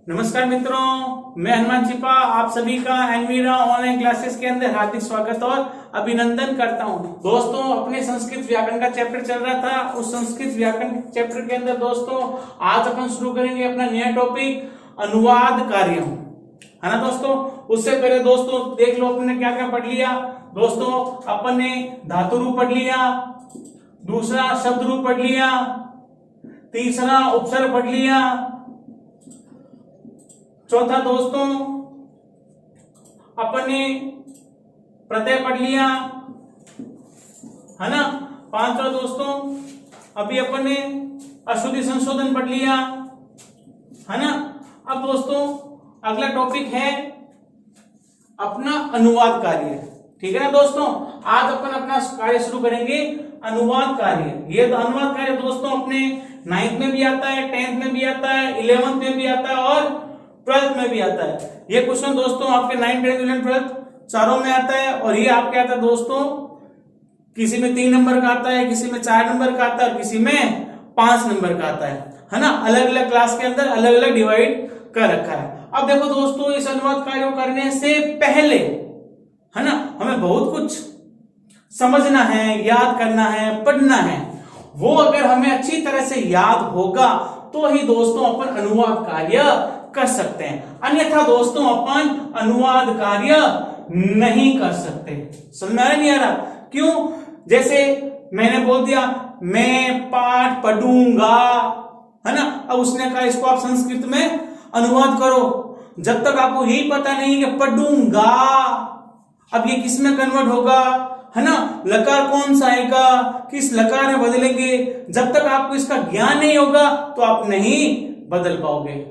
नमस्कार मित्रों, मैं हनुमान छिपा आप सभी का एनवीरा ऑनलाइन क्लासेस के अंदर हार्दिक स्वागत और अभिनंदन करता हूं। दोस्तों, अपने संस्कृत व्याकरण का चैप्टर चल रहा था। उस संस्कृत व्याकरण चैप्टर के अंदर दोस्तों आज अपन शुरू करेंगे अपना नया टॉपिक अनुवाद कार्य, है ना दोस्तों। उससे पहले दोस्तों देख लो अपने क्या क्या पढ़ लिया। दोस्तों अपन ने धातु रूप पढ़ लिया, दूसरा शब्द रूप पढ़ लिया, तीसरा उपसर्ग पढ़ लिया, चौथा दोस्तों अपन ने प्रत्यय पढ़ लिया, है ना। पांचवा दोस्तों अभी अपन ने अशुद्धि संशोधन पढ़ लिया, है ना। अब दोस्तों अगला टॉपिक है अपना अनुवाद कार्य, ठीक है ना दोस्तों। आज अपन अपना कार्य शुरू करेंगे अनुवाद कार्य। ये अनुवाद कार्य दोस्तों अपने 9th में भी आता है, 10th में भी आता है, 11th में भी आता है और 12th में भी आता है। ये क्वेश्चन दोस्तों आपके 9, 10, 11, 12 चारों में आता है। और ये आपके आता है दोस्तों, किसी में 3 नंबर का आता है, किसी में 4 नंबर का आता है, किसी में 5 नंबर का आता है ना। अलग अलग क्लास के अंदर अलग अलग डिवाइड कर रखा है। अब देखो दोस्तों, इस अनुवाद कार्य करने से पहले, है ना, हमें बहुत कुछ समझना है, याद करना है, पढ़ना है। वो अगर हमें अच्छी तरह से याद होगा तो ही दोस्तों अपन अनुवाद कार्य कर सकते हैं, अन्यथा दोस्तों अपन अनुवाद कार्य नहीं कर सकते। समझ में आ रहा नहीं आ रहा? क्यों? जैसे मैंने बोल दिया मैं पाठ पढ़ूंगा, है ना। अब उसने कहा इसको आप संस्कृत में अनुवाद करो। जब तक आपको यही पता नहीं कि पढ़ूंगा अब ये किस में कन्वर्ट होगा, है ना, लकार कौन सा आएगा, किस लकार में बदलेंगे, जब तक आपको इसका ज्ञान नहीं होगा तो आप नहीं बदल पाओगे।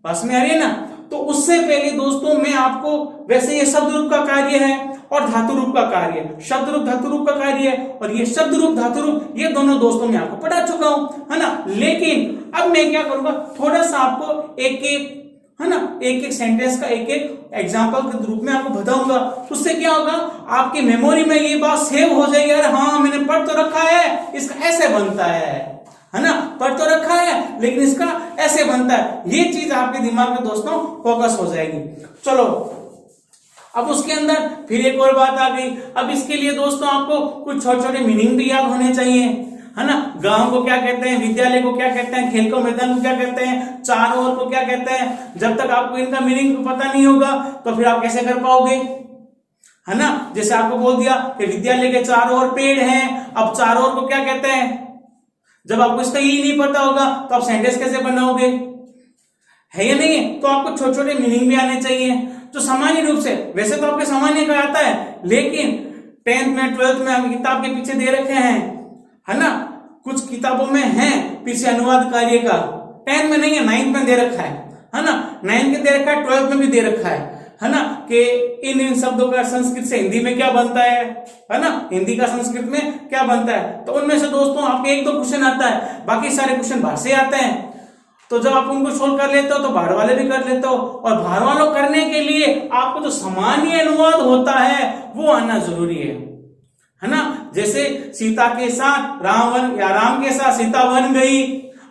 पास में आ रही है ना। तो उससे पहले दोस्तों मैं आपको, वैसे ये शब्द रूप का कार्य है और धातु रूप का कार्य, शब्द रूप धातु रूप का कार्य है, और ये शब्द रूप धातु रूप ये दोनों दोस्तों मैं आपको पढ़ा चुका हूं, है ना। लेकिन अब मैं क्या करूंगा, थोड़ा सा आपको एक एक, है ना, एक एक सेंटेंस का एक एक एग्जाम्पल के रूप में आपको बताऊंगा। उससे क्या होगा, आपकी मेमोरी में ये बात सेव हो जाएगी। यार हाँ, मैंने पढ़ तो रखा है, इसका ऐसे बनता है ना, पढ़ तो रखा है लेकिन इसका ऐसे बनता है। ये चीज आपके दिमाग में दोस्तों फोकस हो जाएगी। चलो अब उसके अंदर फिर एक और बात आ गई। अब इसके लिए दोस्तों आपको कुछ छोटे छोटे मीनिंग भी याद होने चाहिए, है ना। गांव को क्या कहते हैं, विद्यालय को क्या कहते हैं, खेल को मैदान को क्या कहते हैं, चारों ओर को क्या कहते हैं। जब तक आपको इनका मीनिंग पता नहीं होगा तो फिर आप कैसे कर पाओगे, है ना। जैसे आपको बोल दिया कि विद्यालय के चारों ओर पेड़ हैं, अब चारों ओर को क्या कहते हैं। जब आपको इसका यही नहीं पता होगा तो आप सेंटेंस कैसे बनाओगे, है या नहीं है। तो आपको छोटे छोटे मीनिंग भी आने चाहिए जो सामान्य रूप से, वैसे तो आपके सामान्य का आता है, लेकिन 10th में 12th में हम किताब के पीछे दे रखे हैं, है ना। कुछ किताबों में है पीछे अनुवाद कार्य का, 10th में नहीं है, 9th में दे रखा है ना। 9th में दे रखा है, 12th में भी दे रखा है ना, कि इन शब्दों का संस्कृत से हिंदी में क्या बनता है ना, हिंदी का संस्कृत में क्या बनता है। तो उनमें से दोस्तों आपके 1-2 क्वेश्चन आता है, बाकी सारे क्वेश्चन बाहर से आते हैं। तो जब आप उनको सोल्व कर लेते हो तो बाहर वाले भी कर लेते हो, और बाहर वालों करने के लिए आपको जो सामान्य अनुवाद होता है वो आना जरूरी है ना। जैसे सीता के साथ रावण, या राम के साथ सीता वन गई।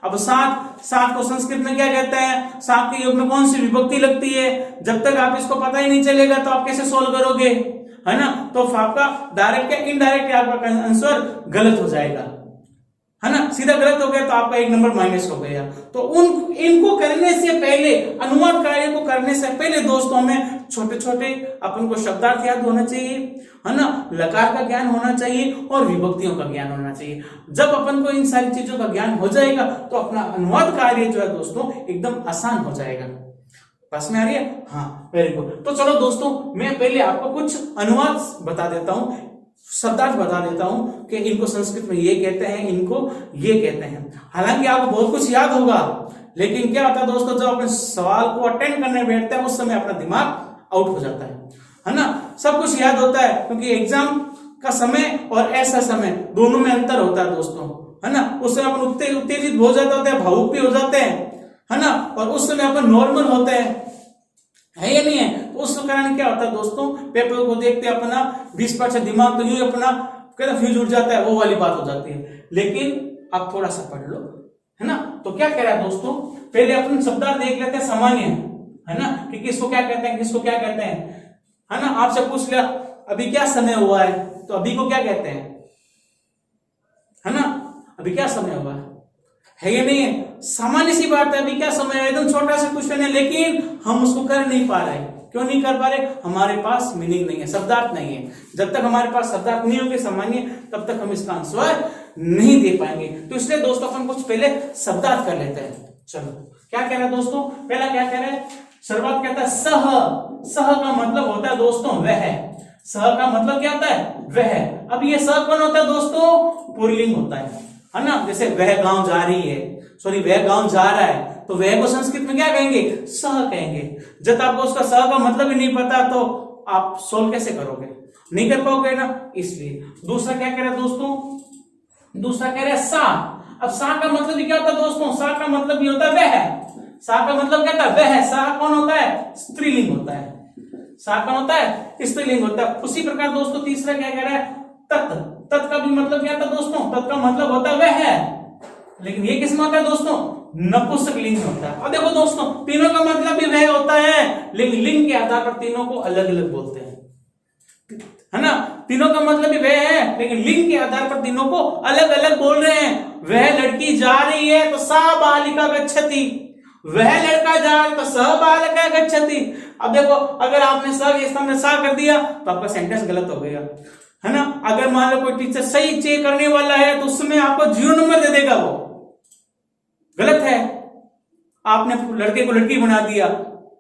अब साथ को संस्कृत में क्या कहते हैं, साथ के योग में कौन सी विभक्ति लगती है। जब तक आप इसको पता ही नहीं चलेगा तो आप कैसे सोल्व करोगे, है ना। तो आपका डायरेक्ट या इनडायरेक्ट आपका आंसर गलत हो जाएगा, है ना। सीधा गलत हो गया तो आपका 1 नंबर माइनस हो गया। तो इनको करने से पहले, अनुवाद कार्य को करने से पहले दोस्तों में छोटे छोटे अपन को शब्दार्थ याद होना चाहिए, है ना, लकार का ज्ञान होना चाहिए और विभक्तियों का ज्ञान होना चाहिए। जब अपन को इन सारी चीजों का ज्ञान हो जाएगा तो अपना अनुवाद कार्य जो है दोस्तों एकदम आसान हो जाएगा। पास में आ रही है? हाँ, वेरी गुड। तो चलो दोस्तों मैं पहले आपको कुछ अनुवाद बता देता हूं, शब्दार्थ बता देता हूं कि इनको संस्कृत में ये कहते हैं, इनको ये कहते हैं। हालांकि आपको बहुत कुछ याद होगा, लेकिन क्या होता है दोस्तों, जब अपने सवाल को अटेंड करने बैठते हैं उस समय अपना दिमाग आउट हो जाता है ना। सब कुछ याद होता है क्योंकि एग्जाम का समय और ऐसा समय दोनों में अंतर होता है दोस्तों, है ना। उस समय अपन उत्तेजित हो जाते होते हैं, भावुक भी हो जाते हैं, है ना, और उस समय अपन नॉर्मल होते हैं, है या नहीं है। तो उस कारण क्या होता है दोस्तों, पेपर को देखते अपना 20% दिमाग तो यूं अपना फ्यूज उठ जाता है, वो वाली बात हो जाती है। लेकिन आप थोड़ा सा पढ़ लो, है ना। तो क्या कह रहा है दोस्तों पहले अपन शब्दार्थ देख लेते हैं सामान्य, है ना, कि किसको क्या कहते हैं, किसको क्या कहते हैं, है ना। आपसे पूछ लिया अभी क्या समय हुआ है, तो अभी को क्या कहते हैं, है ना, अभी क्या समय हुआ है ये नहीं है, सामान्य सी बात है, अभी क्या समय है, एकदम छोटा सा क्वेश्चन है, लेकिन हम उसको कर नहीं पा रहे। क्यों नहीं कर पा रहे? हमारे पास मीनिंग नहीं है, शब्दार्थ नहीं है। जब तक हमारे पास शब्दार्थ नहीं होंगे सामान्य, तब तक हम इसका आंसर नहीं दे पाएंगे। तो इसलिए दोस्तों अपन कुछ पहले शब्दार्थ कर लेते हैं। चलो क्या कह रहे हैं दोस्तों, पहला क्या कह रहे हैं, शुरुआत कहता है सह। सह का मतलब होता है दोस्तों वह। सह का मतलब क्या होता है? वह। अब ये सह कौन होता है दोस्तों? पुल्लिंग होता है ना। जैसे वह गांव जा रही है, सॉरी वह गांव जा रहा है, तो वह को संस्कृत में क्या कहेंगे? सह कहेंगे। जब आपको उसका सह का मतलब ही नहीं पता तो आप सोल्व कैसे करोगे? नहीं कर पाओगे ना, इसलिए। दूसरा क्या कह रहा है दोस्तों? दूसरा कह रहा है सा। अब सा का मतलब क्या होता है दोस्तों? सा का मतलब ये होता है वह। सा का मतलब क्या होता है? वह। सा कौन होता है? स्त्रीलिंग होता है। सा कौन होता है? स्त्रीलिंग होता है। उसी प्रकार दोस्तों तीसरा क्या कह रहा है? तत्। तत् का भी मतलब क्या था दोस्तों? तत् का मतलब होता है वह, लेकिन ये किसमें होता है दोस्तों? नपुंसक लिंग में होता है। अब देखो दोस्तों, तीनों का मतलब भी वह होता है, लेकिन लिंग के आधार पर तीनों को अलग अलग बोलते हैं, है ना। तीनों का मतलब भी वह है, लेकिन लिंग के आधार पर तीनों को अलग अलग बोल रहे हैं। वह लड़की जा रही है तो सा बालिका गच्छति, वह लड़का जा रहा है तो स बालिका गच्छति। अब देखो, अगर आपने स के स्थान में सा कर दिया तो आपका सेंटेंस गलत हो गया, है ना। अगर मान लो कोई टीचर सही चेक करने वाला है तो उसमें आपको 0 नंबर दे देगा, वो गलत है। आपने लड़के को लड़की बना दिया,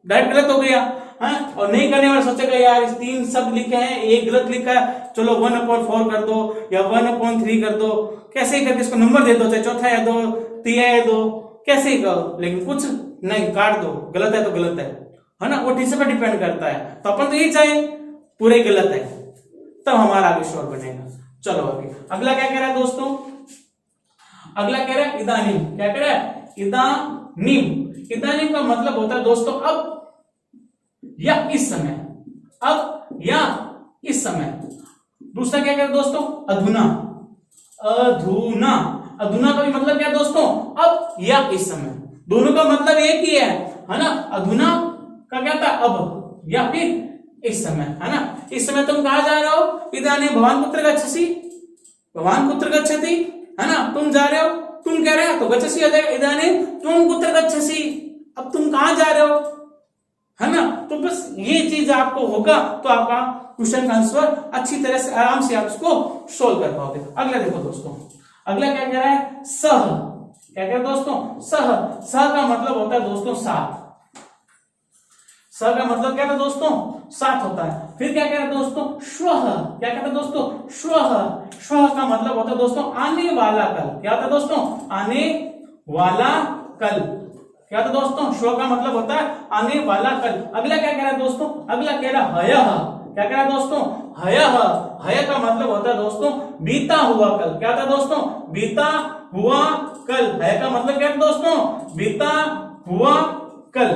डायरेक्ट गलत हो गया, है। और नहीं करने वाला सोचेगा यार इस 3 शब्द लिखे हैं, एक गलत लिखा है, चलो 1/4 कर दो या 1/3 कर दो, कैसे ही करके इसको नंबर दे दो, चाहे चौथा या दो, तिया या दो, कैसे ही करो, लेकिन कुछ नहीं, काट दो, गलत है तो गलत है ना। वो टीचर पर डिपेंड करता है। तो अपन तो यही चाहे पूरे गलत है, तब हमारा आगे श्योर बनेगा। चलो आगे अगला क्या कह रहा है दोस्तों? अगला कह रहा है इदानीम। क्या कह रहा है? इदानीम। इदानीम का मतलब होता है दोस्तों अब या इस समय, अब या इस समय। दूसरा क्या कह रहा है दोस्तों? अधुना। अधुना। अधुना का भी मतलब क्या है दोस्तों? अब या इस समय। दोनों का मतलब एक ही है ना। अधुना का क्या था? अब, या फिर इस समय, है ना। इस समय तुम कहां जा रहे हो? इदानीम भवान कुत्र गच्छसि, भवान कुत्र गच्छति, है ना। तुम जा रहे हो, तुम कह रहे हो तो गच्छसि आ जाएगा। इदानीम तुम कुत्र गच्छसि, अब तुम कहां जा रहे हो, है ना। तो बस ये चीज आपको होगा तो आपका क्वेश्चन का आंसर अच्छी तरह से आराम से आप इसको सोल्व कर पाओगे। अगला देखो दोस्तों, अगला क्या कह रहा है? सह। क्या कह रहा है दोस्तों? सह। सह का मतलब होता है दोस्तों साथ। सह का मतलब क्या था दोस्तों? साथ होता है। फिर क्या कह रहा है दोस्तों? श्वः। क्या कहता है दोस्तों? श्वः। श्वः का मतलब होता है दोस्तों आने वाला कल। क्या होता है दोस्तों? आने वाला कल। क्या होता है दोस्तों? श्वः का मतलब होता है आने वाला कल। अगला क्या कह रहा है दोस्तों? अगला कह रहा है हयः। क्या कह रहा है दोस्तों? हयः। हय का मतलब होता है दोस्तों बीता हुआ कल। क्या होता है दोस्तों? बीता हुआ कल। हय का मतलब क्या है दोस्तों? बीता हुआ कल।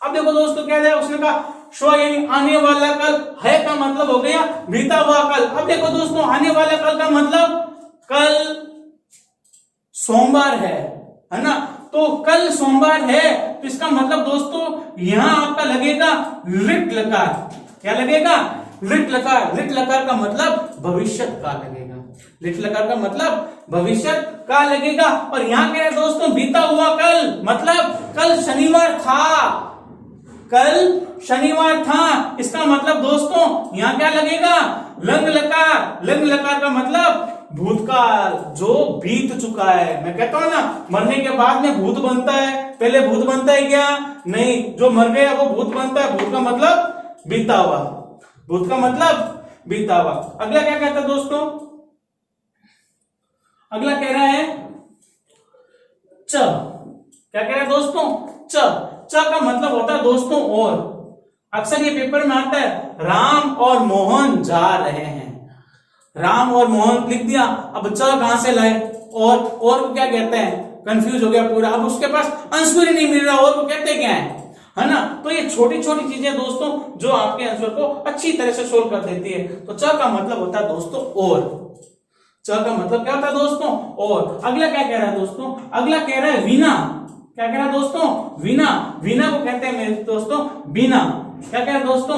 अब देखो दोस्तों क्या है, उसने कहा श्व यानी आने वाला कल, है का मतलब हो गया बीता हुआ कल। अब देखो दोस्तों आने वाला कल का मतलब कल सोमवार है ना। तो कल सोमवार है तो इसका मतलब दोस्तों यहां आपका लगेगा लिट लकार। क्या लगेगा? लिट लकार। लिट लकार का मतलब भविष्य काल लगेगा। लिट लकार का मतलब भविष्य काल लगेगा। और यहां कह रहे दोस्तों बीता हुआ कल मतलब कल शनिवार था, कल शनिवार था। इसका मतलब दोस्तों यहां क्या लगेगा? लंग लकार। लंग लकार का मतलब भूतकाल, जो बीत चुका है। मैं कहता हूं ना मरने के बाद में भूत बनता है, पहले भूत बनता है क्या? नहीं, जो मर गया वो भूत बनता है। भूत का मतलब बीता हुआ, भूत का मतलब बीता हुआ। अगला क्या कहता है दोस्तों? अगला कह रहा है च। क्या कह रहा है दोस्तों? च। च का मतलब होता है दोस्तों और। अक्सर ये पेपर में आता है राम और मोहन जा रहे हैं। राम और मोहन लिख दिया, अब च कहां से लाए? और को क्या कहते हैं? कंफ्यूज हो गया पूरा। अब उसके पास आंसर ही नहीं मिल रहा, और को कहते क्या है ना। तो ये छोटी छोटी चीजें दोस्तों जो आपके आंसर को अच्छी तरह से सोल्व कर देती है। तो च का मतलब होता है दोस्तों और। च का मतलब क्या होता है दोस्तों? और। अगला क्या कह रहा है दोस्तों? अगला कह रहा है विना। क्या कह रहा है दोस्तों? वीणा। वीणा को कहते हैं मेरे दोस्तों बीना। क्या कह रहा है दोस्तों?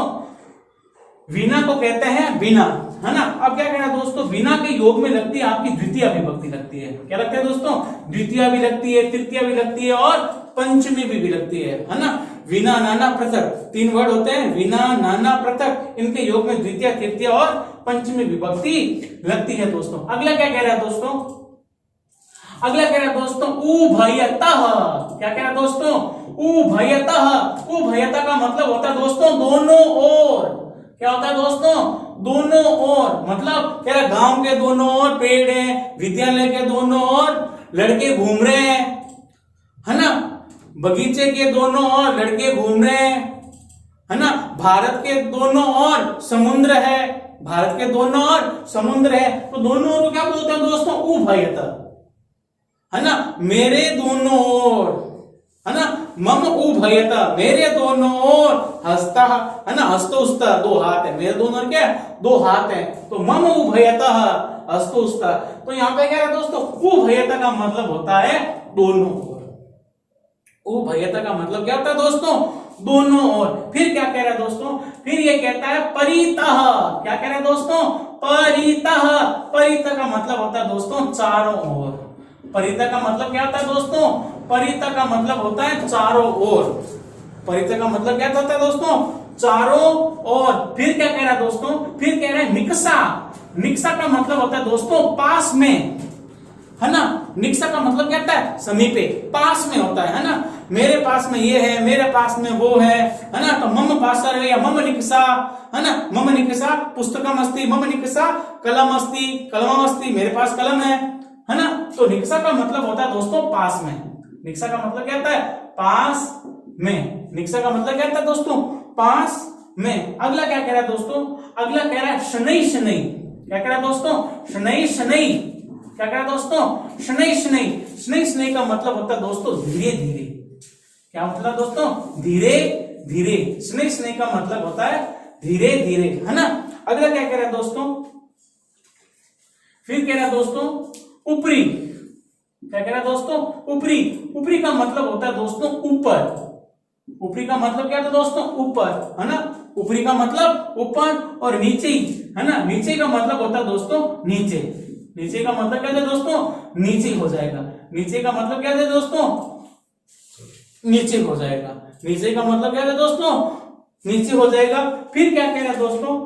वीणा को कहते हैं बीना, है ना। अब क्या कह रहा है दोस्तों? वीणा के योग में लगती है आपकी द्वितीय विभक्ति लगती है। क्या लगती है दोस्तों? द्वितीय भी लगती है, तृतीय भी लगती है और पंचमी भी लगती है ना। वीणा नाना पृथक, तीन वर्ड होते हैं, वीणा नाना पृथक, इनके योग में द्वितीय, तृतीय और पंचमी विभक्ति लगती है दोस्तों। अगला क्या कह रहा है दोस्तों? अगला कह रहा है दोस्तों उभयतः। क्या कह रहा है दोस्तों? उभयतः। उभयतः का मतलब होता है दोस्तों दोनों ओर। क्या होता है दोस्तों? दोनों ओर। मतलब कह रहा गांव के दोनों ओर पेड़ है, विद्यालय के दोनों ओर लड़के घूम रहे हैं, है ना। बगीचे के दोनों ओर लड़के घूम रहे हैं, है ना। भारत के दोनों ओर समुद्र है, भारत के दोनों ओर समुद्र है। तो दोनों ओर को क्या बोलते हैं दोस्तों? उभयतः, है ना। मेरे दोनों ओर, है ना। मम उभयतः, मेरे दोनों ओर हस्ता, है ना। हस्तोस्ता, दो हाथ है, मेरे दोनों ओर क्या? दो हाथ है। तो मम उभयतः हस्तोस्ता। तो यहाँ पे क्या है दोस्तों? उभयतः का मतलब होता है दोनों ओर। उभयतः का मतलब क्या होता है दोस्तों? दोनों ओर। फिर क्या कह रहा है दोस्तों? फिर ये कहता है परितः। क्या कह रहा है दोस्तों? परितः। परितः का मतलब होता है दोस्तों चारों ओर। परितः का मतलब क्या होता है दोस्तों? परितः का मतलब होता है चारों ओर। परितः का मतलब क्या होता है दोस्तों? चारों ओर। फिर क्या कह रहा है दोस्तों? फिर कह रहा है निकषा। निकषा का मतलब होता है दोस्तों पास में, है ना। निकषा का मतलब क्या होता है? समीपे, पास में होता है ना। मेरे पास में ये है, मेरे पास में वो है ना। तो मम पासर या मम निकषा, है ना। मम निकषा पुस्तकम अस्ति, मम निकषा कलम अस्ति, कलमम अस्ति, मेरे पास कलम है ना। तो निकषा का मतलब होता है दोस्तों पास में। निकषा का मतलब क्या होता है? पास में। निकषा का मतलब क्या होता है दोस्तों? पास में। अगला क्या कह रहा है दोस्तों? अगला कह रहा है शनै शनै। क्या कह रहा है दोस्तों? शनै शनै। क्या कह रहा है दोस्तों? शनै शनै। शनै शनै का मतलब होता है दोस्तों धीरे धीरे। क्या मतलब दोस्तों? धीरे धीरे। शनै शनै का मतलब होता है धीरे धीरे, है ना। अगला क्या कह रहा है दोस्तों? फिर कह रहा है दोस्तों ऊपरी। क्या कह रहा है दोस्तों? ऊपरी। ऊपरी का मतलब होता है दोस्तों ऊपर। ऊपरी का मतलब क्या था दोस्तों? ऊपर, है ना। ऊपरी का मतलब ऊपर और नीचे, है ना। नीचे का मतलब होता है दोस्तों नीचे। नीचे का मतलब क्या है दोस्तों? नीचे हो जाएगा। नीचे का मतलब क्या है दोस्तों? नीचे हो जाएगा। नीचे का मतलब क्या है दोस्तों? नीचे हो जाएगा। फिर क्या कह रहा है दोस्तों?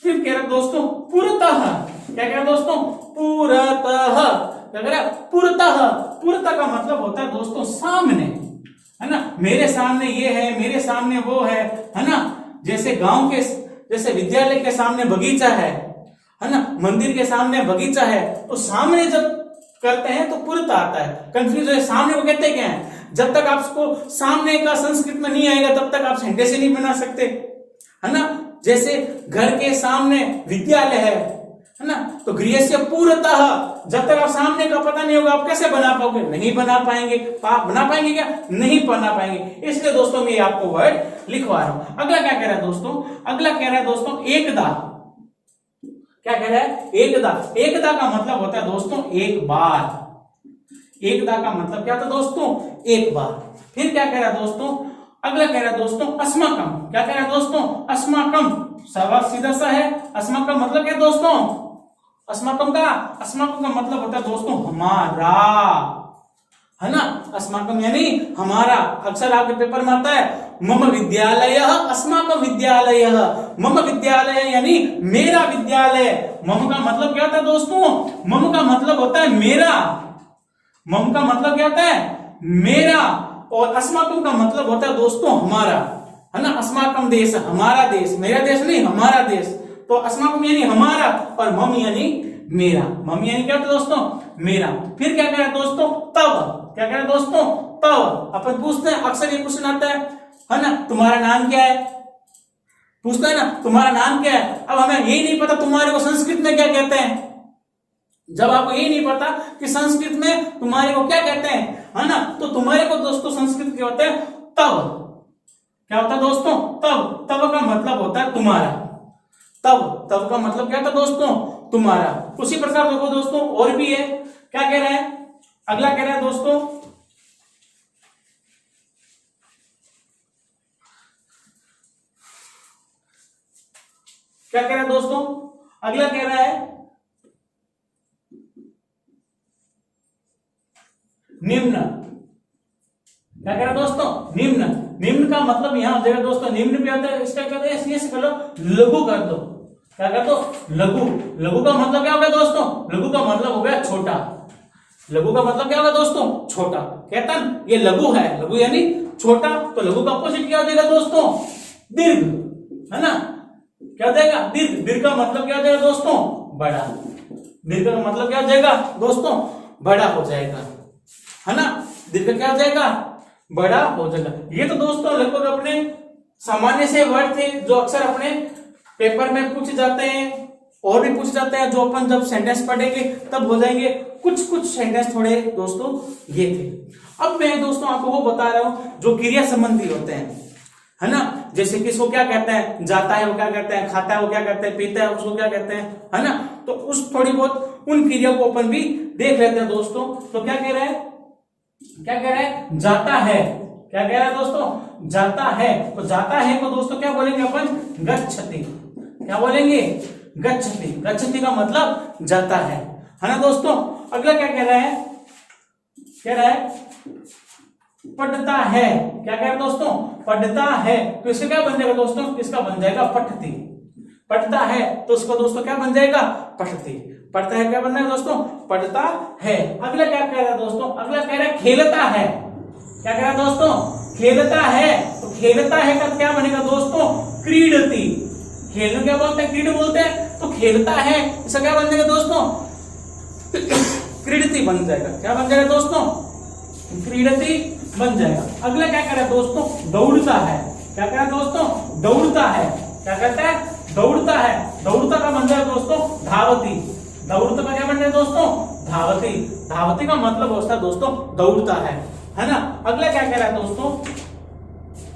फिर कह रहा है दोस्तों पुरतः। क्या कह रहा है दोस्तों? पुरतः। क्या कह रहा है? पुरतः। पुरतः का मतलब होता है दोस्तों सामने, है ना। मेरे सामने ये है, मेरे सामने वो है ना। जैसे गांव के, जैसे विद्यालय के सामने बगीचा है ना। मंदिर के सामने बगीचा है, तो सामने जब करते हैं तो पुरतः आता है। कंफ्यूज है, सामने को कहते क्या है? जब तक आपको सामने का संस्कृत में नहीं आएगा तब तक आप सेंटेंस ही नहीं बना सकते, है ना। जैसे घर के सामने विद्यालय है ना। तो गृहस्य पुरतः, जब तक आप सामने का पता नहीं होगा आप कैसे बना पाओगे? नहीं बना पाएंगे। आप बना पाएंगे क्या? नहीं बना पाएंगे। इसलिए दोस्तों मैं आपको वर्ड लिखवा रहा हूं। अगला क्या कह रहा है दोस्तों? अगला कह रहा है दोस्तों एकदा। क्या कह रहा है? एकदा। एकदा का मतलब होता है दोस्तों एक बार। एकदा का मतलब क्या था दोस्तों? एक बार। फिर क्या कह रहा है दोस्तों? अगला कह रहा है दोस्तों अस्माकम। क्या कह रहा है दोस्तों? अस्माकम। सवाल सीधा सा है। अस्माकम मतलब क्या दोस्तों? अस्माकम का मतलब होता है दोस्तों हमारा, है ना। अस्माकम यानी हमारा। अक्सर आपके पेपर में आता है मम विद्यालय अस्माकम विद्यालय। मम विद्यालय यानी मेरा विद्यालय। मम का मतलब क्या होता है दोस्तों? मम का मतलब होता है मेरा। मम का मतलब क्या होता है? मेरा। और अस्माकम का मतलब होता है दोस्तों हमारा, है ना। अस्माकम देश, हमारा देश, मेरा देश नहीं, हमारा देश। तो अस्माकम यानी हमारा और मम यानी मेरा। मम यानी क्या होता है दोस्तों? मेरा। फिर क्या कह रहा है दोस्तों? तब। क्या कह रहा है दोस्तों? तब। अपन पूछते हैं, अक्सर ये क्वेश्चन आता है ना, तुम्हारा नाम क्या है? पूछता है ना, तुम्हारा नाम क्या है। अब हमें यही नहीं पता तुम्हारे को संस्कृत में क्या कहते हैं। जब आपको यही नहीं पता कि संस्कृत में तुम्हारे को क्या कहते हैं, है ना, तो तुम्हारे को दोस्तों संस्कृत क्या होता है? तब। क्या होता है दोस्तों? तब। तब का मतलब होता है तुम्हारा। तब का मतलब क्या था दोस्तों? तुम्हारा। उसी प्रकार देखो दोस्तों और भी है। क्या कह रहा है? अगला कह रहा है दोस्तों क्या कह रहा है दोस्तों, अगला कह रहा है निम्न। क्या कह रहा है दोस्तों, निम्न। निम्न का मतलब यहां हो जाएगा दोस्तों, निम्न भी आता है, इसका कहते हैं ऐसे कर लो, लघु कर दो। क्या कर दो, लघु। लघु का मतलब क्या हो गया दोस्तों, लघु का मतलब हो गया छोटा। लघु का मतलब क्या होगा दोस्तों, छोटा। कहता ये लघु है, लघु यानी छोटा, तो लघु का अपोजिट क्या हो जाएगा दोस्तों, दीर्घ, है ना। क्या हो जाएगा, दीर्घ। दीर्घ का मतलब क्या हो जाएगा दोस्तों, बड़ा। दीर्घ का मतलब क्या हो जाएगा दोस्तों, बड़ा हो जाएगा, है ना। दीर्घ क्या हो जाएगा, बड़ा हो जाएगा। ये तो दोस्तों लगभग अपने सामान्य से वर्ड थे जो अक्सर अपने पेपर में पूछे जाते हैं, और भी पूछ जाते हैं, जो अपन जब सेंटेंस पढ़ेंगे तब हो जाएंगे। कुछ कुछ सेंटेंस थोड़े दोस्तों ये थे। अब मैं दोस्तों आपको वो बता रहा हूं जो क्रिया संबंधी होते हैं, है ना। जैसे किसको क्या कहते हैं, जाता है वो क्या कहते हैं, खाता है वो क्या कहते हैं, पीता है उसको क्या कहते हैं, है ना। तो उस थोड़ी बहुत उन क्रिया को अपन भी देख लेते हैं दोस्तों। तो क्या कह रहा है, क्या कह रहा है, जाता है। क्या कह रहा है दोस्तों, जाता है। तो जाता है को दोस्तों क्या बोलेंगे अपन, गच्छति। क्या बोलेंगे, गच्छति। गच्छति का मतलब जाता है ना दोस्तों। अगला क्या कह रहा है, कह रहा है पढ़ता है। क्या कह रहा है दोस्तों, पढ़ता है। तो इसका क्या बन जाएगा दोस्तों, इसका बन जाएगा पठती। पढ़ता है तो उसको दोस्तों क्या बन जाएगा, पठती। पढ़ता है क्या बनना है दोस्तों, पढ़ता है। अगला क्या कह रहा है दोस्तों, अगला कह रहा है खेलता है। क्या कह रहा है दोस्तों, खेलता है। तो खेलता है का क्या बनेगा दोस्तों, क्रीडति। खेलने क्या बोलते हैं, क्रीड बोलते हैं। तो खेलता है इसका क्या बन जाएगा दोस्तों, क्रीडति बन जाएगा। क्या बन जाएगा दोस्तों, क्रीडति बन जाएगा। अगला क्या कह रहा है दोस्तों, दौड़ता है। क्या कह रहा है दोस्तों, दौड़ता है। क्या कहता है, दौड़ता है। दौड़ता का बन जाएगा दोस्तों, धावती। दौड़ता का क्या बन जाएगा दोस्तों, धावती। धावती का मतलब होता है दोस्तों दौड़ता है ना। अगला क्या कह रहा है दोस्तों,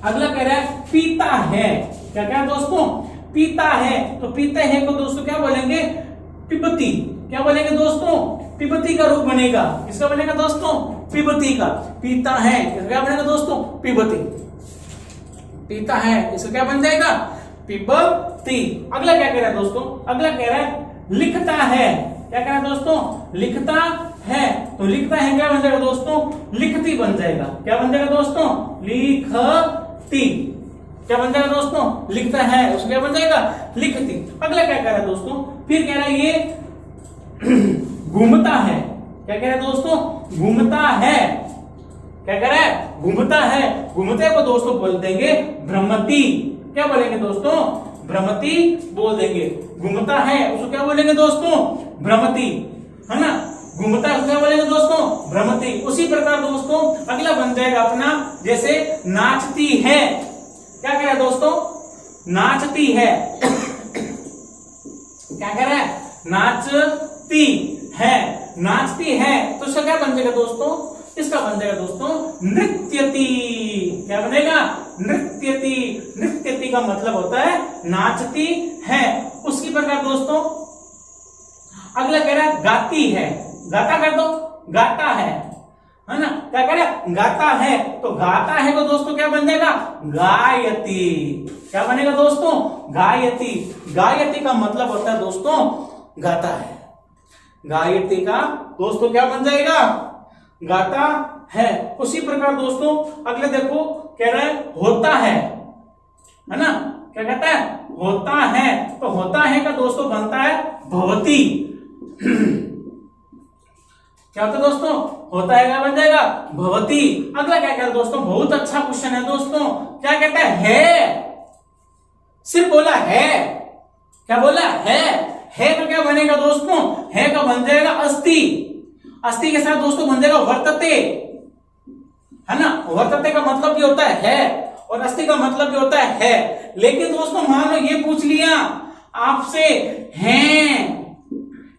अगला कह रहा है पीता है। क्या कह रहा है दोस्तों, पीता है। तो पीते हैं को दोस्तों क्या बोलेंगे, पिबती। क्या बोलेंगे दोस्तों, पिबती का रूप बनेगा। किसका बनेगा दोस्तों, पिबती का। पीता है इसका क्या बनेगा दोस्तों, पिबती। पीता है इसका क्या बन जाएगा, पिबती। अगला क्या कह रहा है दोस्तों, अगला कह रहा है लिखता है। क्या कह रहा है दोस्तों, लिखता है। तो लिखता है क्या बन जाएगा दोस्तों, लिखती बन जाएगा। क्या बन जाएगा दोस्तों, लिखती। क्या बन जाएगा दोस्तों, लिखता है उसको क्या बन जाएगा, लिखती। अगला क्या कह रहा है दोस्तों, फिर कह रहा है ये घूमता है। क्या कह रहा है दोस्तों, घूमता है। क्या कह रहा है, घूमता है। घूमते को दोस्तों बोल देंगे भ्रमति। क्या बोलेंगे दोस्तों, भ्रमति बोल देंगे। घूमता है उसको क्या बोलेंगे दोस्तों, भ्रमति, है ना। घूमता है क्या बोलेंगे दोस्तों, भ्रमति। उसी प्रकार दोस्तों अगला बन जाएगा अपना, जैसे नाचती है। क्या कह रहा है दोस्तों, नाचती है। क्या कह रहा है, नाचती है। नाचती है तो इसका क्या बन जाएगा दोस्तों, इसका बन जाएगा दोस्तों नृत्यति। क्या बनेगा, नृत्यति। नृत्यति का मतलब होता है नाचती है। उसी प्रकार दोस्तों अगला कह रहा है गाती है। गाता कर दो, गाता है ना। क्या कह रहा है, गाता है। तो गाता है तो दोस्तों क्या बन जाएगा, गायति। क्या बनेगा दोस्तों, गायति। गायति का मतलब होता है दोस्तों गाता है। गायति का दोस्तों क्या बन जाएगा, गाता है। उसी प्रकार दोस्तों अगले देखो कह रहा है होता है ना। क्या कहता है, होता है। तो होता है का दोस्तों बनता है भवती। क्या होता है दोस्तों, होता है क्या बन जाएगा, भवती। अगला क्या कहता है दोस्तों, बहुत अच्छा क्वेश्चन है दोस्तों। क्या कहता है, सिर्फ बोला है। क्या बोला है तो क्या बनेगा दोस्तों, है का बन जाएगा अस्थि। अस्थि के साथ दोस्तों बन जाएगा वर्तते, है ना। वर्तते का मतलब भी होता है और अस्थि का मतलब भी होता है। लेकिन दोस्तों मान लो ये पूछ लिया आपसे,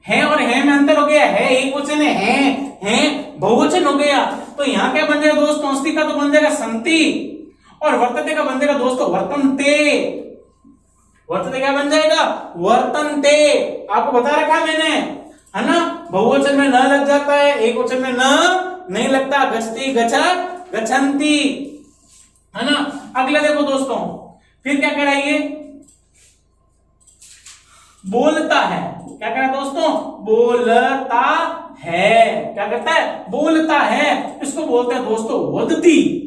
है और है में अंतर हो गया। है एक वचन है बहुवचन हो गया। तो यहां क्या बन जाएगा दोस्तों, अस्थि का तो बन जाएगा संति और वर्तते का बन जाएगा दोस्तों वर्तनते। वर्तते क्या बन जाएगा, वर्तनते। आपको बता रखा मैंने, है ना। बहुवचन में न लग जाता है, एक वचन में न नहीं लगता। गच्छति, गच्छत, गच्छन्ति, है ना। अगला देखो दोस्तों फिर क्या कह रहा है ये, बोलता है। क्या कह रहा है दोस्तों? बोलता है। क्या करता है? बोलता है। इसको बोलते हैं दोस्तों वदती।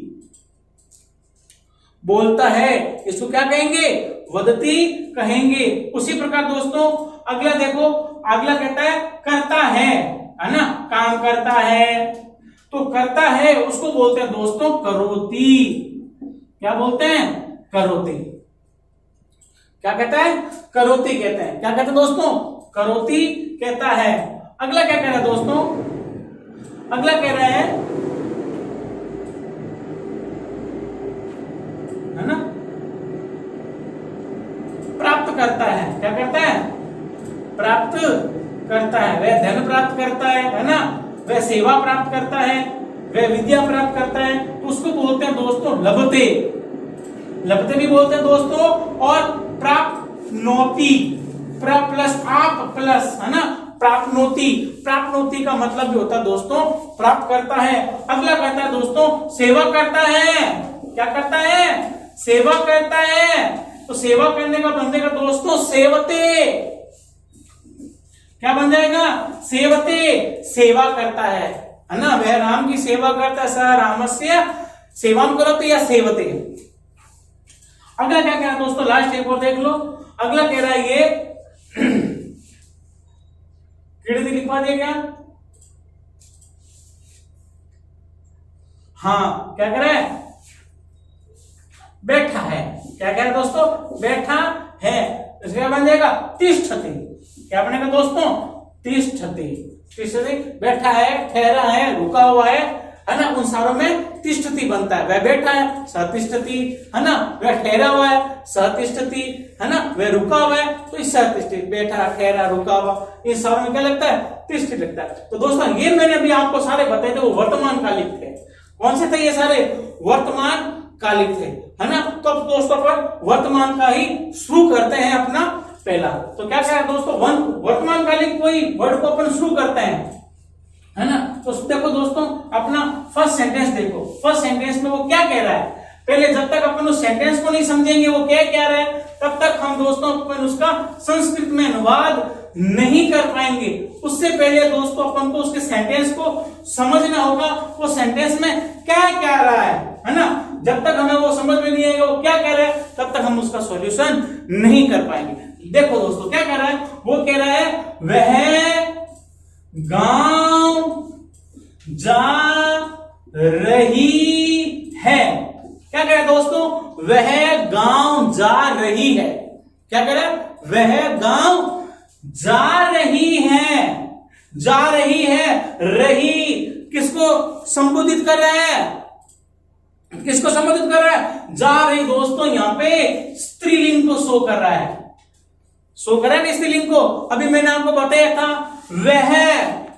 बोलता है, इसको क्या कहेंगे? वदती कहेंगे। उसी प्रकार दोस्तों अगला देखो, अगला कहता है करता है ना, काम करता है। तो करता है उसको बोलते हैं दोस्तों करोति। क्या बोलते हैं? करोति। क्या कहता है? करोति कहते हैं। क्या कहते हैं दोस्तों? करोति कहता है। अगला क्या कह रहा है दोस्तों? अगला कह रहा है ना, प्राप्त करता है। क्या करता है? प्राप्त करता है। वह धन प्राप्त करता है ना, वह सेवा प्राप्त करता है, वह विद्या प्राप्त करता है, तो उसको बोलते हैं दोस्तों लभते। लभते भी बोलते हैं दोस्तों। और प्राप्नोति, प्लस आप प्लस है ना, प्राप्नोति। प्राप्नोति का मतलब भी होता है दोस्तों प्राप्त करता है। अगला कहता है दोस्तों सेवा करता है। क्या करता है? सेवा करता है। तो सेवा करने का बन जाएगा दोस्तों सेवते। क्या बन जाएगा? सेवते। सेवा करता है ना, वह राम की सेवा करता है। स रामस्य सेवाम करोति या सेवते। अगला क्या कह रहा है दोस्तों? लास्ट एक और देख लो। अगला कह रहा है ये क्रीडति लिखवा दिया क्या? हाँ, क्या कह रहा है? बैठा है। क्या कह रहा है दोस्तों? बैठा है। इसका क्या बन जाएगा? तिष्ठति। क्या बनेगा दोस्तों? तिष्ठति। तिष्ठति, बैठा है, ठहरा है, रुका हुआ है ना, उन सारों में तिष्ठति बनता है। वह बैठा है सतिष्ठति है ना, वह ठहरा हुआ है सतिष्ठति है ना, वह रुका हुआ है तो इस सतिष्ठति। बैठा, ठहरा, रुका हुआ, इन सारों में क्या लगता है? तिष्ठति लगता है। तो दोस्तों ये मैंने अभी आपको सारे बताए थे वो वर्तमान कालिक थे। कौन से थे ये सारे? वर्तमान कालिक थे है ना। तो अब दोस्तों पर वर्तमान का ही शुरू करते हैं अपना पहला। तो क्या कह रहा है दोस्तों? वर्तमान कालिक कोई वर्ड को अपन शुरू करते हैं है ना। तो देखो दोस्तों अपना फर्स्ट सेंटेंस देखो। फर्स्ट सेंटेंस में वो क्या कह रहा है? पहले जब तक अपन उस सेंटेंस को नहीं समझेंगे वो क्या कह रहा है, तब तक हम दोस्तों अपन उसका संस्कृत में अनुवाद नहीं कर पाएंगे। उससे पहले दोस्तों अपन को उसके सेंटेंस को समझना होगा, वो सेंटेंस में क्या कह रहा है ना। जब तक हमें वो समझ में नहीं आएगा वो क्या कह रहा है, तब तक हम उसका सॉल्यूशन नहीं कर पाएंगे। देखो दोस्तों क्या कह रहा है? वो कह रहा है वह गांव जा रही है। क्या कह रहा है दोस्तों? वह गांव जा रही है। क्या कह रहा है? वह गांव जा रही है। जा रही है। रही किसको संबोधित कर रहा है? किसको संबोधित कर रहा है? जा रही दोस्तों यहां पे स्त्रीलिंग को शो कर रहा है। शो कर रहा है ना स्त्रीलिंग को। अभी मैंने आपको बताया था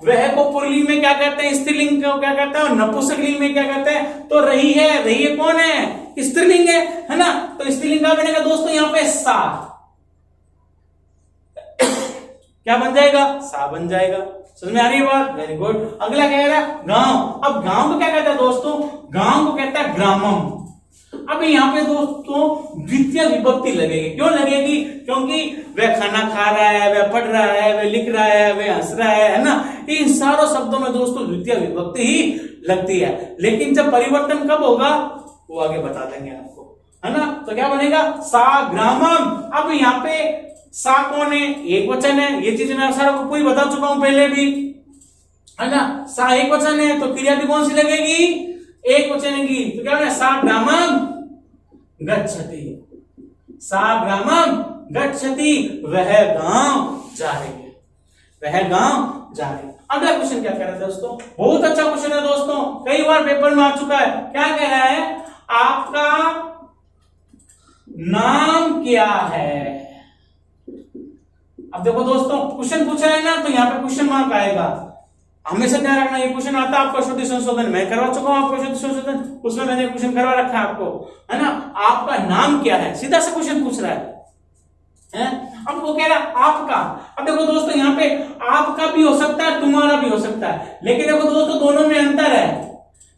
वह को पुल्लिंग में क्या कहते हैं? स्त्रीलिंग को क्या कहते हैं? और नपुंसकलिंग में क्या कहते हैं? तो रही है। रही है कौन है? स्त्रीलिंग है ना। तो स्त्रीलिंग का बनेगा दोस्तों यहां पे सा। क्या बन जाएगा? सा बन जाएगा। समझ में आ रही है बात? Very good. अगला क्या कह रहा है? गांव। अब गांव को क्या कहता है दोस्तों? गांव को कहता है ग्रामम। अब यहाँ पे दोस्तों द्वितीय विभक्ति लगेगी। क्यों लगेगी? क्योंकि वह खाना खा रहा है, वह पढ़ रहा है, वह लिख रहा है, वह हंस रहा है ना। इन सारों शब्दों में दोस्तों द्वितीय विभक्ति ही लगती है। लेकिन जब परिवर्तन कब होगा वो आगे बता देंगे आपको है ना। तो क्या बनेगा? सा ग्रामम। अब यहाँ पे सा कौन है? एक वचन है। ये चीज मैं सारा को पूरी बता चुका हूं पहले भी है ना। सा एक वचन है तो क्रिया भी कौन सी लगेगी? एक वचन की। तो क्या बनेगा? सा ग्रामम गच्छति। सा ग्रामम गच्छति। वह गांव जा रही है। वह गांव जा रही है। अगला क्वेश्चन क्या कह रहा है दोस्तों? बहुत अच्छा क्वेश्चन है दोस्तों, कई बार पेपर में आ चुका है। क्या कह रहा है? आपका नाम क्या है? अब देखो दोस्तों क्वेश्चन पूछा है ना, तो यहाँ पे क्वेश्चन मार्क आएगा। हमेशा ध्यान रखना, ये क्वेश्चन आता है आपका शुद्धि संशोधन मैं करवा चुका हूं आपको शुद्धि संशोधन, उसमें मैंने क्वेश्चन करवा रखा है आपको है ना। आपका नाम क्या है? सीधा सा क्वेश्चन पूछ रहा है। अब वो कह रहा है आपका। अब देखो दोस्तों यहाँ पे आपका भी हो सकता है, तुम्हारा भी हो सकता है। लेकिन देखो दोस्तों दोनों में अंतर है।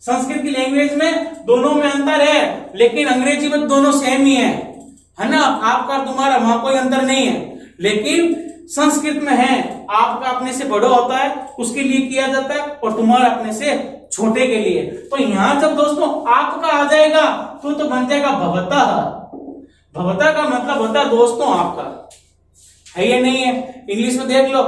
संस्कृत की लैंग्वेज में दोनों में अंतर है, लेकिन अंग्रेजी में दोनों सेम ही है ना। आपका तुम्हारा वहां कोई अंतर नहीं है। लेकिन संस्कृत में है आपका अपने से बड़ा होता है उसके लिए किया जाता है और तुम्हारा अपने से छोटे के लिए। तो यहां जब दोस्तों आपका आ जाएगा तो बन जाएगा भवतः। भवतः का मतलब होता है दोस्तों आपका, है या नहीं है? इंग्लिश में देख लो,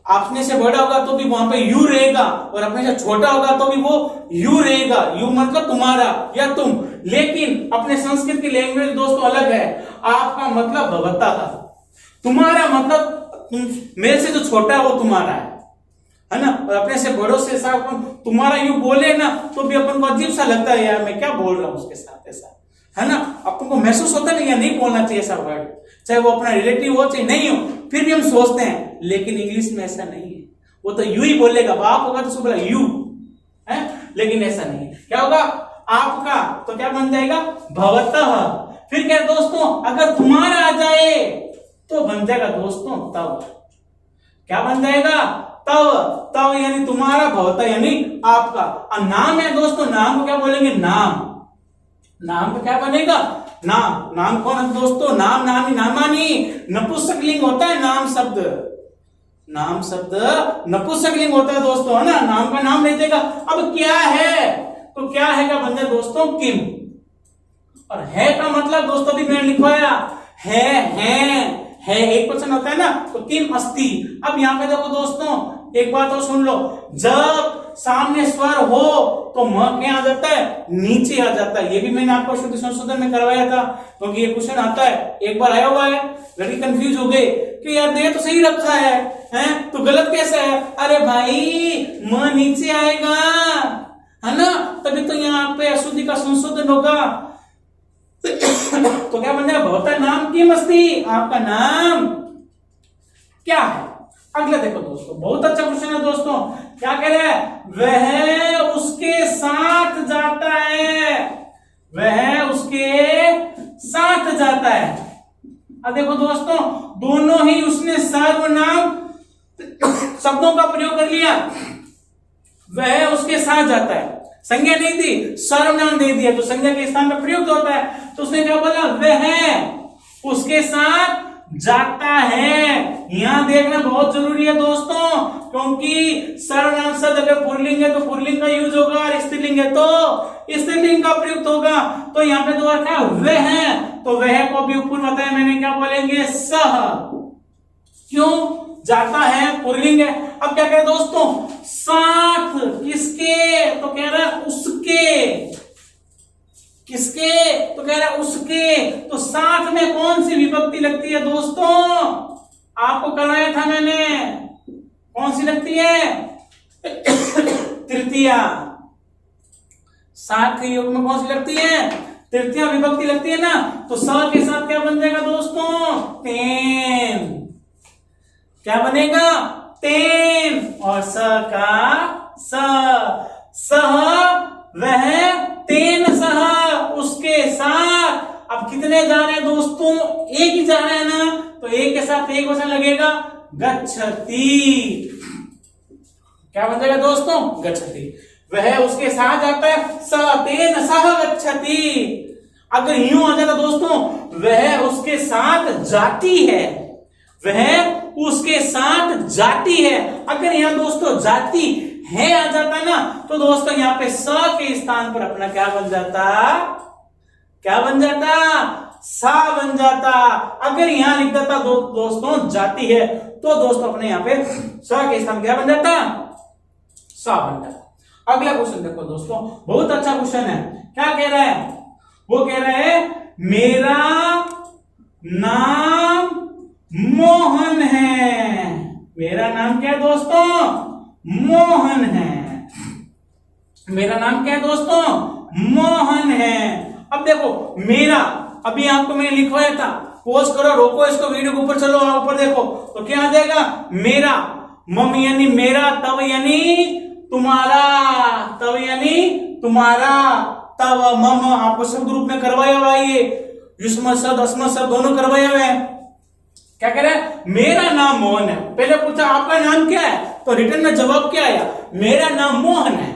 अपने से बड़ा होगा तो भी वहां पे यू रहेगा और अपने से छोटा होगा तो भी वो यू रहेगा। यू मतलब तुम्हारा या तुम, लेकिन अपने संस्कृत की लैंग्वेज दोस्तों अलग है। आपका मतलब भवतः, तुम्हारा मतलब मेरे से जो छोटा है वो तुम्हारा है ना। और अपने से बड़ों से साथ तुम्हारा यू बोले ना तो भी अपन को अजीब सा लगता है, यार मैं क्या बोल रहा हूं उसके साथ, ऐसा है ना। अपन को महसूस होता नहीं या नहीं बोलना चाहिए ऐसा वर्ड, चाहे वो अपना रिलेटिव हो चाहे नहीं हो, फिर भी हम सोचते हैं। लेकिन इंग्लिश में ऐसा नहीं है, वो तो यू ही बोलेगा। बाप होगा तो उसको बोला यू है, लेकिन ऐसा नहीं है। क्या होगा आपका, तो क्या बन जाएगा भवतः। फिर क्या दोस्तों, अगर तुम्हारा आ जाए तो बन जाएगा दोस्तों तव। क्या बन जाएगा तव। तव यानी तुम्हारा, भवतः यानी आपका। और नाम है दोस्तों, नाम को क्या बोलेंगे नाम। नाम का क्या बनेगा नाम। नाम कौन है दोस्तों, नाम नामी नामानी नपुंसकलिंग होता है नाम शब्द। नाम शब्द नपुंसकलिंग होता है दोस्तों, है ना। नाम का नाम ले देगा। अब क्या है, तो क्या है का बन जाए दोस्तों किम। और है का मतलब दोस्तों भी मैंने लिखवाया है एक क्वेश्चन होता है ना, तो किम अस्ति। अब यहाँ पे देखो दोस्तों एक बात और सुन लो, जब सामने स्वर हो तो म क्या आ जाता है, नीचे आ जाता है। ये भी मैंने आपको शुद्ध संशोधन में करवाया था, क्योंकि ये क्वेश्चन आता है, एक बार आया हुआ है। लड़की कंफ्यूज हो गए कि यार दे तो सही रखा है तो गलत कैसे है। अरे भाई म नीचे आएगा, है ना, तभी तो यहाँ पे अशुद्धि का संशोधन होगा। तो क्या बन जाएगा भवतः नाम की मस्ती, आपका नाम क्या है। अगला देखो दोस्तों, बहुत अच्छा क्वेश्चन है दोस्तों। क्या कह रहे हैं, वह उसके साथ जाता है, वह उसके साथ जाता है। अब देखो दोस्तों दोनों ही उसने सर्वनाम शब्दों का प्रयोग कर लिया। वह उसके साथ जाता है, संज्ञा नहीं दी, सर्वनाम दे दिया, तो संज्ञा के स्थान पर प्रयुक्त होता है। तो उसने क्या बोला, वह उसके साथ जाता है। यहां देखना बहुत जरूरी है दोस्तों, क्योंकि सर्वनाम शब्द अगर पुल्लिंग है तो पुल्लिंग का यूज होगा, और स्त्रीलिंग है तो स्त्रीलिंग का प्रयुक्त होगा। तो यहाँ पे दो क्या वह है, तो वह को भी ऊपर बताया मैंने, क्या बोलेंगे सह। क्यों जाता है, पुल्लिंग है। अब क्या कह रहे दोस्तों, साथ किसके, तो कह रहा है उसके। किसके, तो कह रहा है उसके। तो साथ में कौन सी विभक्ति लगती है दोस्तों, आपको कराया था मैंने, कौन सी लगती है, तृतीया। साथ के योग में कौन सी लगती है, तृतीया विभक्ति लगती है ना। तो स के साथ क्या बन जाएगा दोस्तों, तेन। क्या बनेगा, तेन। और स का सह, वह तेन सह, उसके साथ। अब कितने जा रहे हैं दोस्तों, एक ही जा रहे हैं ना, तो एक के साथ एक वचन लगेगा गच्छति। क्या बन जाएगा दोस्तों, गच्छति। वह उसके साथ जाता है, स तेन सह गच्छति। अगर यूं आ जाता दोस्तों, वह उसके साथ जाती है, वह उसके साथ जाती है। अगर यहां दोस्तों जाती है आ जाता ना, तो दोस्तों यहां पे स के स्थान पर अपना क्या बन जाता, क्या बन जाता, सा बन जाता। अगर यहां लिख देता दोस्तों जाती है, तो दोस्तों अपने यहां पे स के स्थान क्या बन जाता, सा बन जाता। अगला क्वेश्चन देखो दोस्तों, बहुत अच्छा क्वेश्चन है। क्या कह रहा है, वो कह रहा है मेरा नाम मोहन है। मेरा नाम क्या है दोस्तों, मोहन है। मेरा नाम क्या है दोस्तों, मोहन है। अब देखो मेरा, अभी आपको मैंने लिखवाया था, पोज करो, रोको इसको, वीडियो के ऊपर चलो, ऊपर देखो, तो क्या आ जाएगा, मेरा। मम यानी मेरा, तव यानी तुम्हारा, तव यानी तुम्हारा, तव मम आपको शब्द रूप में करवाया हुआ, ये युष्म शब्द अस्म शब्द दोनों करवाए हुए हैं। क्या कह रहा है, मेरा नाम मोहन है। पहले पूछा आपका नाम क्या है, तो रिटर्न में जवाब क्या आया, मेरा नाम मोहन है।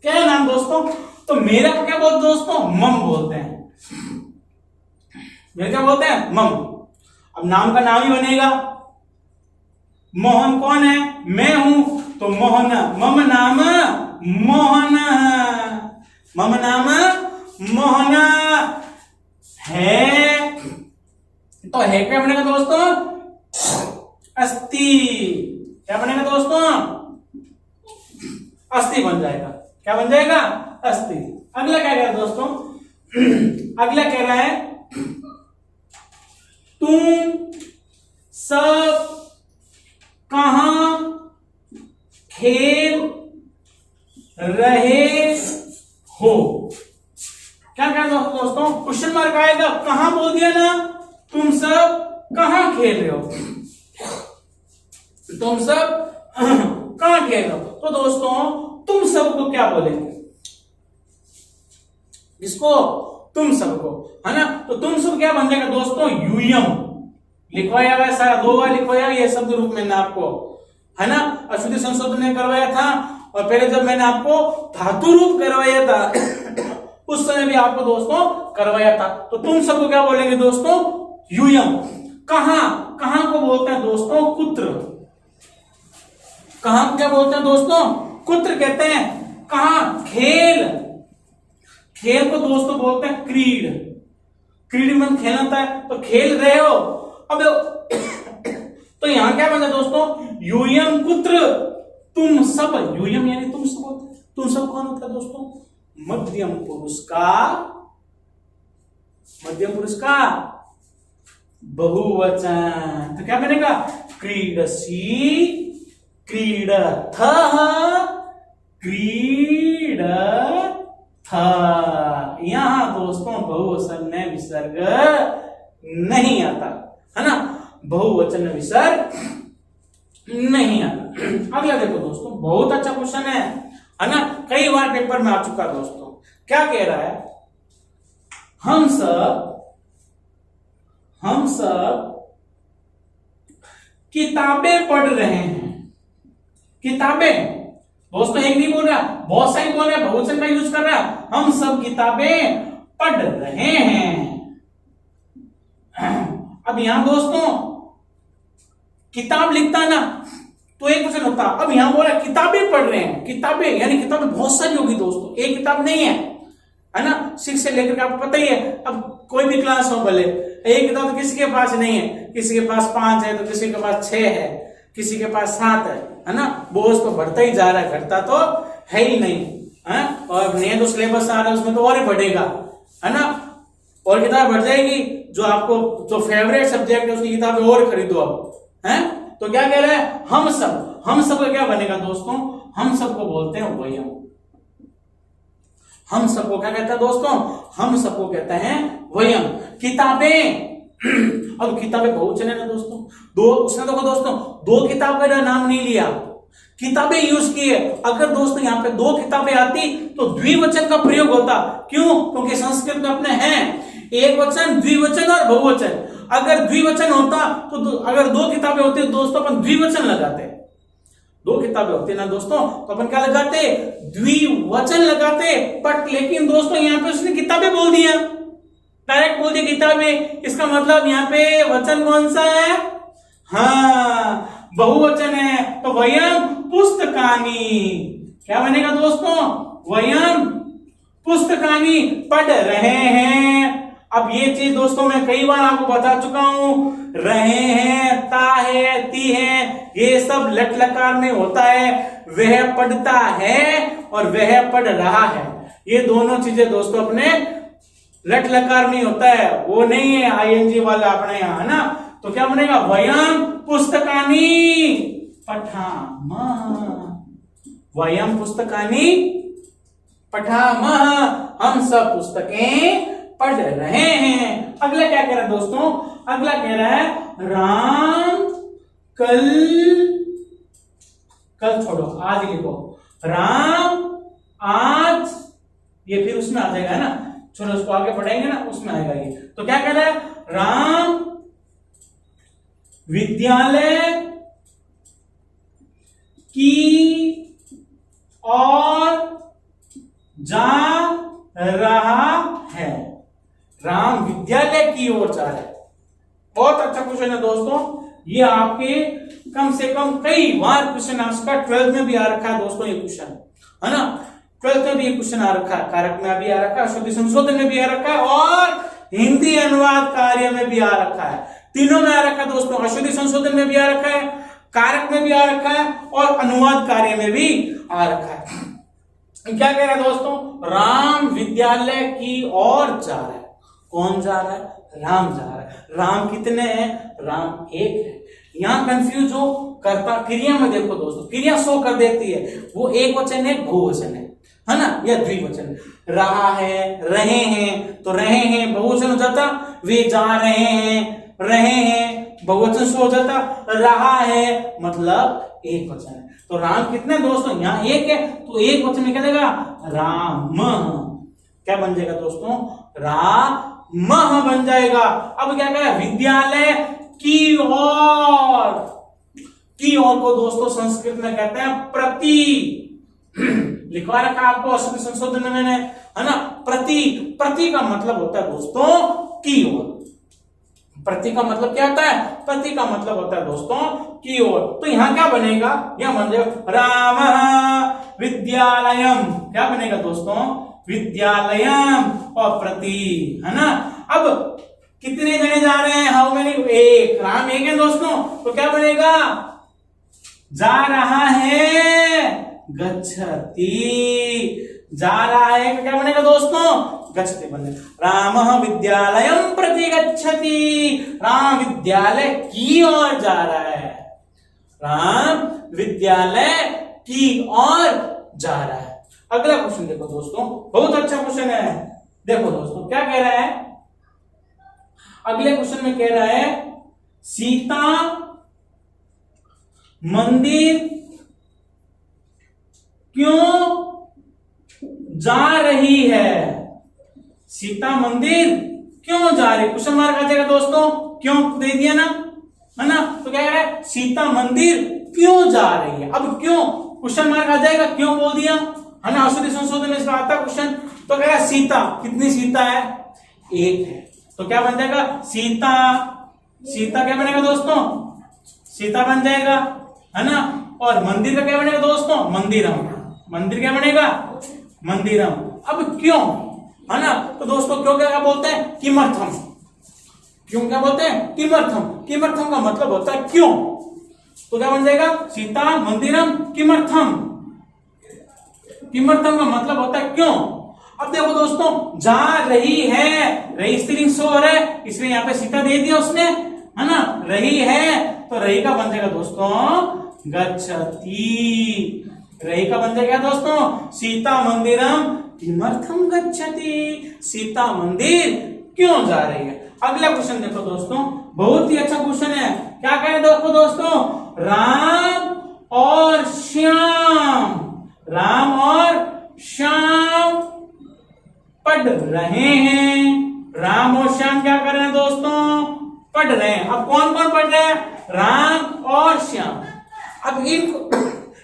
क्या है नाम दोस्तों, तो मेरा क्या बोलते दोस्तों, मम बोलते हैं। मेरा क्या बोलते हैं, मम। अब नाम का नाम ही बनेगा, मोहन कौन है? मैं हूं, तो मोहन। मम नाम मोहन, मम नाम मोहन है। तो है क्या बनेगा दोस्तों? अस्ति। क्या बनेगा दोस्तों? अस्थि बन जाएगा। क्या बन जाएगा? अस्थि। अगला क्या कह रहा है दोस्तों? अगला कह रहा है तुम सब कहां खेल रहे हो? क्या कह रहे हो दोस्तों? क्वेश्चन मार्क आएगा, कहां बोल दिया ना, तुम सब कहां खेल रहे हो, तुम सब कहां खेल रहे हो। तो दोस्तों तुम सबको क्या बोलेंगे? इसको तुम सबको, है ना। तो तुम सब क्या बन जाएगा दोस्तों? यूयम। लिखवाया हुआ सारा, 2 बार लिखवाया ये शब्द रूप में आपको, है ना। अशुद्धि संशोधन ने करवाया था, और पहले जब मैंने आपको धातु रूप करवाया था उस समय भी आपको दोस्तों करवाया था। तो तुम सबको क्या बोलेंगे दोस्तों? यूयम। कहां, कहां को बोलते हैं दोस्तों? कुत्र। कहां को क्या बोलते हैं दोस्तों? कुत्र कहते हैं। कहां? खेल, खेल को दोस्तों बोलते हैं क्रीड। क्रीड में खेलता है, तो खेल रहे हो। अब तो यहां क्या बना दोस्तों? यूयम कुत्र तुम सब। यूयम यानी तुम सब होता है। तुम सब कौन होता है दोस्तों? मध्यम पुरुष का, मध्यम पुरुष का बहुवचन। तो क्या बनेगा? क्रीडसी, क्रीडथः, क्रीडथ। यहां दोस्तों बहुवचन में विसर्ग नहीं आता, है ना। बहुवचन में विसर्ग नहीं आता। अगला देखो दोस्तों, बहुत अच्छा क्वेश्चन है ना। कई बार पेपर में आ चुका दोस्तों। क्या कह रहा है? हम सब किताबें पढ़ रहे हैं। किताबें दोस्तों एक नहीं बोल रहा, बहुत सारी बोल रहा है, बहुवचन का यूज कर रहा है। हम सब किताबें पढ़ रहे हैं। अब यहां दोस्तों किताब लिखता ना तो एक वचन होता, अब यहां बोला किताबें पढ़ रहे हैं। किताबें यानी किताबें बहुत सारी होगी दोस्तों, एक किताब नहीं है ना। 6 से लेकर के आपको पता ही है, अब कोई भी क्लास हो भले, एक किताब तो किसी के पास नहीं है, किसी के पास 5 है, तो किसी के पास 6 है, किसी के पास 7 है ना। बोझ तो बढ़ता ही जा रहा है, घटता तो है ही नहीं, है। और नए तो सिलेबस आ रहा है, उसमें तो और ही बढ़ेगा, है ना। और किताब बढ़ जाएगी, जो आपको जो फेवरेट सब्जेक्ट है उसकी किताबें और खरीदो अब, है। तो क्या कह रहा है? हम सब का क्या बनेगा दोस्तों? हम सबको बोलते हैं वयम। हम सबको क्या कहता है दोस्तों? हम सबको कहते हैं वयम। किताबें अब किताबें बहुवचन है ना दोस्तों। दो, उसने देखो दोस्तों 2 किताब का नाम नहीं लिया, किताबें यूज की है। अगर दोस्तों यहाँ पे 2 किताबें आती तो द्विवचन का प्रयोग होता। क्यों? क्योंकि संस्कृत में अपने हैं एक वचन, द्विवचन और बहुवचन। अगर द्विवचन होता तो अगर 2 किताबें होती तो दोस्तों अपन द्विवचन लगाते। 2 किताबें होती ना दोस्तों तो अपन क्या लगाते? द्विवचन लगाते। बट लेकिन दोस्तों यहाँ पे उसने किताबें बोल दिया, डायरेक्ट बोल दिया किताबें। इसका मतलब यहाँ पे वचन कौन सा है? हाँ, बहुवचन है। तो वयम पुस्तकानि। क्या बनेगा दोस्तों? वयम पुस्तकानि पढ़ रहे हैं। अब ये चीज दोस्तों मैं कई बार आपको बता चुका हूं, रहे हैं, ता है, ती है, ये सब लट लकार में होता है। वह पढ़ता है और वह पढ़ रहा है, ये दोनों चीजें दोस्तों अपने लट लकार में होता है, वो नहीं है आईएनजी वाला अपने यहाँ, है ना। तो क्या बनेगा? वयम पुस्तकानि पठामः। वयम पुस्तकानि पठामः। हम सब पुस्तकें पढ़ रहे हैं। अगला क्या कह रहा है दोस्तों? अगला कह रहा है राम कल छोड़ो, आज लिखो। राम आज, ये फिर उसमें आ जाएगा ना, चलो उसको आगे पढ़ेंगे ना, उसमें आएगा ये। तो क्या कह रहा है? राम विद्यालय की ओर जा रहा है। राम विद्यालय की ओर जा रहा है। बहुत अच्छा क्वेश्चन है दोस्तों, ये आपके कम से कम कई बार क्वेश्चन आ चुका, 12th में भी आ रखा है दोस्तों ये क्वेश्चन, है ना। 12th में भी ये क्वेश्चन आ रखा है, कारक में भी आ रखा है, अशुद्धि संशोधन में भी आ रखा है और हिंदी अनुवाद कार्य में भी आ रखा है। तीनों में आ रखा है दोस्तों, अशुद्धि संशोधन में भी आ रखा है, कारक में भी आ रखा है और अनुवाद कार्य में भी आ रखा है। क्या कह रहा है दोस्तों, राम विद्यालय की ओर जा रहा है। कौन जा रहा है? राम जा रहा है। राम कितने हैं? राम एक है। यहां कंफ्यूज हो करता क्रिया में देखो दोस्तों, क्रिया शो कर देती है, वो एक वचन है, बहुवचन है ना, या द्विवचन। रहा है, रहे हैं, तो रहे हैं बहुवचन हो जाता, वे जा रहे हैं बहुवचन शो हो जाता, रहा है मतलब एक वचन है। तो राम कितने दोस्तों? यहाँ एक है, तो एक वचन में क्या देगा? राम। क्या बन जाएगा दोस्तों? राम बन जाएगा। अब क्या करें? विद्यालय की ओर, की ओर को दोस्तों संस्कृत में कहते हैं प्रति। लिखवा रखा आपको अशुद्धि संशोधन में मैंने, है ना। प्रति, प्रति का मतलब होता है दोस्तों की ओर। प्रति का मतलब क्या होता है? प्रति का मतलब होता है दोस्तों की ओर। तो यहां क्या बनेगा? यहां बन जाएगा राम विद्यालयम। क्या बनेगा दोस्तों? विद्यालयम और प्रति, है ना। अब कितने जने जा रहे हैं? How many? एक। राम एक है दोस्तों, तो क्या बनेगा? जा रहा है, गच्छति। जा रहा है, क्या बनेगा दोस्तों? गच्छति बनेगा। रामः विद्यालयं प्रति गच्छति। राम विद्यालय की ओर जा रहा है। राम विद्यालय की ओर जा रहा है। अगला क्वेश्चन देखो दोस्तों, बहुत अच्छा क्वेश्चन है। देखो दोस्तों क्या कह रहा है, अगले क्वेश्चन में कह रहा है सीता मंदिर क्यों जा रही है? सीता मंदिर क्यों जा रही है? क्वेश्चन मार्क आ जाएगा दोस्तों, क्यों दे दिया ना, है ना। तो क्या कह रहा है? सीता मंदिर क्यों जा रही है। अब क्यों क्वेश्चन मार्क आ जाएगा, क्यों बोल दिया, है ना। अशुद्धि संशोधन में इसका आता क्वेश्चन। तो कह रहा है सीता, कितनी सीता है? एक है। तो क्या बन जाएगा? सीता, सीता क्या बनेगा दोस्तों? सीता बन जाएगा, है ना। और मंदिर का क्या बनेगा दोस्तों? मंदिरम। मंदिर क्या बनेगा? मंदिरम। अब क्यों, है ना। तो दोस्तों क्यों क्या बोलते हैं? किमर्थम। क्यों क्या बोलते हैं? किमर्थम। किमर्थम का मतलब होता है क्यों। तो क्या बन जाएगा? सीता मंदिरम किमर्थम। किमर्थम का मतलब होता है क्यों। अब देखो दोस्तों, जा रही है, रही स्त्रीलिंग शो हो रहा है, इसलिए यहाँ पे सीता दे दिया उसने, है ना। रही है, तो रही का बन जाएगा दोस्तों गच्छति। रही का बन जाएगा दोस्तों सीता मंदिरम किमर्थम गच्छति। सीता मंदिर क्यों जा रही है। अगला क्वेश्चन देखो दोस्तों, बहुत ही अच्छा क्वेश्चन है। क्या कहें देखो दोस्तों, राम और श्याम, राम और श्याम पढ़ रहे हैं। राम और श्याम क्या कर रहे हैं दोस्तों? पढ़ रहे हैं। अब कौन कौन पढ़ रहे हैं? राम और श्याम। अब इन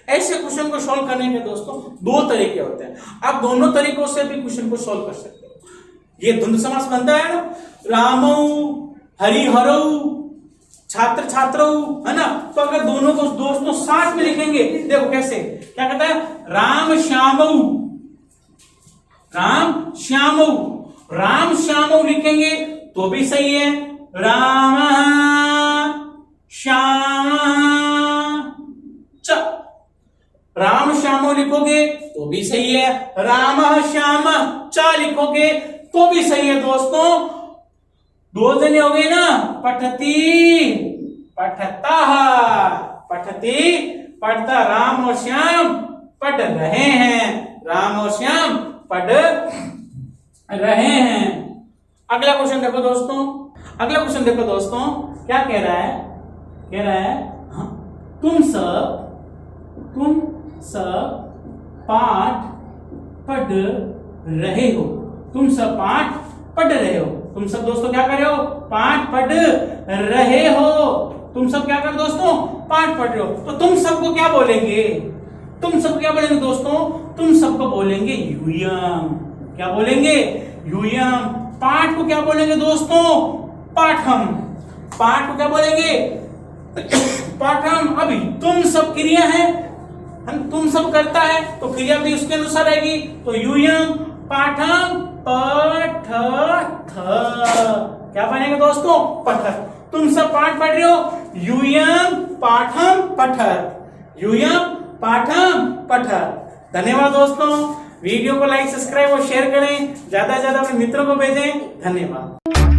ऐसे क्वेश्चन को सॉल्व करने के दोस्तों दो तरीके होते हैं। आप दोनों तरीकों से भी क्वेश्चन को सॉल्व कर सकते हो। ये द्वंद्व समास बनता है ना, रामौ हरिहरौ छात्र छात्रौ, है ना। तो अगर दोनों को दोस्तों साथ में लिखेंगे, देखो कैसे, क्या कहता है? राम श्यामौ, राम श्यामौ। राम श्यामौ लिखेंगे तो भी सही है। राम श्याम च, राम श्यामो लिखोगे तो भी सही है। राम श्याम च लिखोगे तो भी सही है दोस्तों। दो जने हो गए ना, पठती पठता, पठती पढ़ता, राम और श्याम पढ़ रहे हैं। राम और श्याम पढ़ रहे हैं। अगला क्वेश्चन देखो दोस्तों, अगला क्वेश्चन देखो दोस्तों, क्या कह रहा है? कह रहा है तुम सब पाठ पढ़ रहे हो। तुम सब पाठ पढ़ रहे हो। तुम सब दोस्तों क्या कर रहे हो? पाठ पढ़ रहे हो। तुम सब क्या कर दोस्तों? पाठ पढ़ रहे हो। तो तुम सबको क्या बोलेंगे? तुम सब क्या बोलेंगे दोस्तों? तुम सबको बोलेंगे यूयम। क्या बोलेंगे? यूयम। पाठ को क्या बोलेंगे दोस्तों? पाठम। पाठ को क्या बोलेंगे? पाठम। अभी तुम सब क्रिया है, हम तुम सब करता है तो क्रिया भी उसके अनुसार आएगी। तो यूयम पाठम पठ क्या बनेगा दोस्तों? पठर। तुम सब पाठ पढ़ रहे हो, यूयम पाठम पठर, यूयम पाठम पठर। धन्यवाद दोस्तों। वीडियो को लाइक, सब्सक्राइब और शेयर करें, ज्यादा से ज्यादा अपने मित्रों को भेजें। धन्यवाद।